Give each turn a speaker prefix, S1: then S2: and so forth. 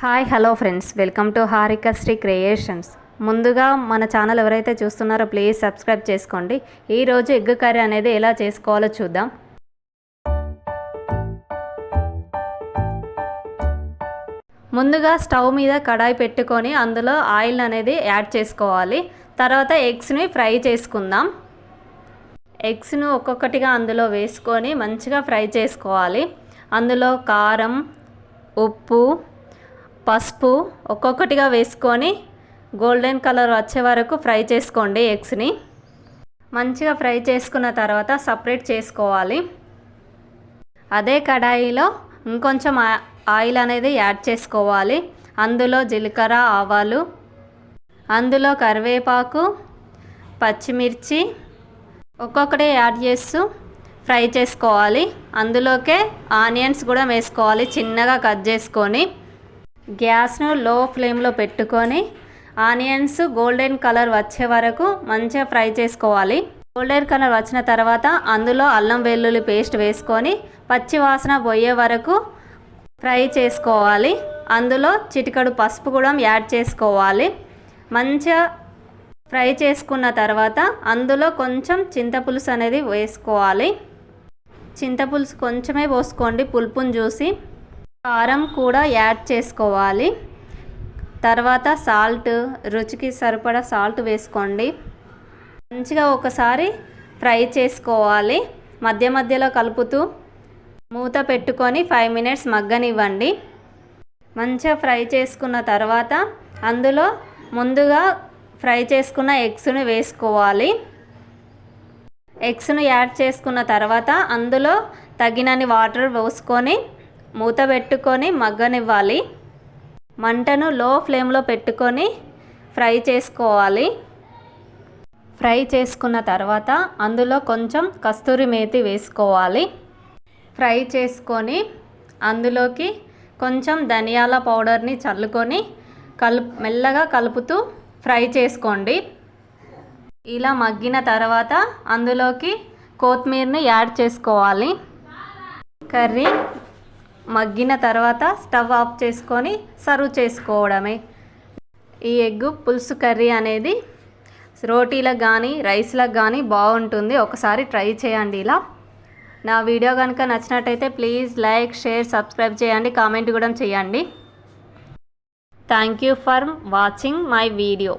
S1: Hi hello friends, welcome to Harika Sri creations. ముందుగా మన channel ఎవరైతే చూస్తున్నారో ప్లీజ్ సబ్స్క్రైబ్ చేసుకోండి. ఈరోజు ఎగ్ కర్రీ అనేది ఎలా చేసుకోవాలో చూద్దాం. ముందుగా స్టవ్ మీద కడాయి పెట్టుకొని అందులో ఆయిల్ అనేది యాడ్ చేసుకోవాలి. తర్వాత ఎగ్స్ని ఫ్రై చేసుకుందాం. ఎగ్స్ను ఒక్కొక్కటిగా అందులో వేసుకొని మంచిగా ఫ్రై చేసుకోవాలి. అందులో కారం, ఉప్పు, పసుపు ఒక్కొక్కటిగా వేసుకొని గోల్డెన్ కలర్ వచ్చే వరకు ఫ్రై చేసుకోండి. ఎగ్స్ని మంచిగా ఫ్రై చేసుకున్న తర్వాత సపరేట్ చేసుకోవాలి. అదే కడాయిలో ఇంకొంచెం ఆయిల్ అనేది యాడ్ చేసుకోవాలి. అందులో జీలకర్ర, ఆవాలు, అందులో కరివేపాకు, పచ్చిమిర్చి ఒక్కొక్కటి యాడ్ చేస్తూ ఫ్రై చేసుకోవాలి. అందులోకే ఆనియన్స్ కూడా వేసుకోవాలి, చిన్నగా కట్ చేసుకొని. గ్యాస్ను లో ఫ్లేమ్లో పెట్టుకొని ఆనియన్స్ గోల్డెన్ కలర్ వచ్చే వరకు మంచిగా ఫ్రై చేసుకోవాలి. గోల్డెన్ కలర్ వచ్చిన తర్వాత అందులో అల్లం వెల్లుల్లి పేస్ట్ వేసుకొని పచ్చి వాసన పోయే వరకు ఫ్రై చేసుకోవాలి. అందులో చిటికెడు పసుపు కూడా యాడ్ చేసుకోవాలి. మంచిగా ఫ్రై చేసుకున్న తర్వాత అందులో కొంచెం చింతపులుసు అనేది వేసుకోవాలి. చింతపులుసు కొంచెమే పోసుకోండి, పులుపుని చూసి. కారం కూడా యాడ్ చేసుకోవాలి. తర్వాత సాల్ట్, రుచికి సరిపడా సాల్ట్ వేసుకోండి. మంచిగా ఒకసారి ఫ్రై చేసుకోవాలి. మధ్య మధ్యలో కలుపుతూ మూత పెట్టుకొని 5 మినిట్స్ మగ్గనివ్వండి. మంచిగా ఫ్రై చేసుకున్న తర్వాత అందులో ముందుగా ఫ్రై చేసుకున్న ఎగ్స్ను వేసుకోవాలి. ఎగ్స్ను యాడ్ చేసుకున్న తర్వాత అందులో తగినన్ని వాటర్ పోసుకొని మూత పెట్టుకొని మగ్గనివ్వాలి. మంటను లో ఫ్లేమ్లో పెట్టుకొని ఫ్రై చేసుకోవాలి. ఫ్రై చేసుకున్న తర్వాత అందులో కొంచెం కస్తూరి మేతి వేసుకోవాలి. ఫ్రై చేసుకొని అందులోకి కొంచెం ధనియాల పౌడర్ని చల్లుకొని మెల్లగా కలుపుతూ ఫ్రై చేసుకోండి. ఇలా మగ్గిన తర్వాత అందులోకి కొత్తిమీరని యాడ్ చేసుకోవాలి. కర్రీ మగ్గిన తర్వాత స్టవ్ ఆఫ్ చేసుకొని సర్వ్ చేసుకోవడమే. ఈ ఎగ్ పులుసు కర్రీ అనేది రోటీలకు కానీ రైస్లకు కానీ బాగుంటుంది. ఒకసారి ట్రై చేయండి. ఇలా నా వీడియో కనుక నచ్చినట్టయితే ప్లీజ్ లైక్, షేర్, సబ్స్క్రైబ్ చేయండి. కామెంట్ కూడా చేయండి. Thank you for watching my video.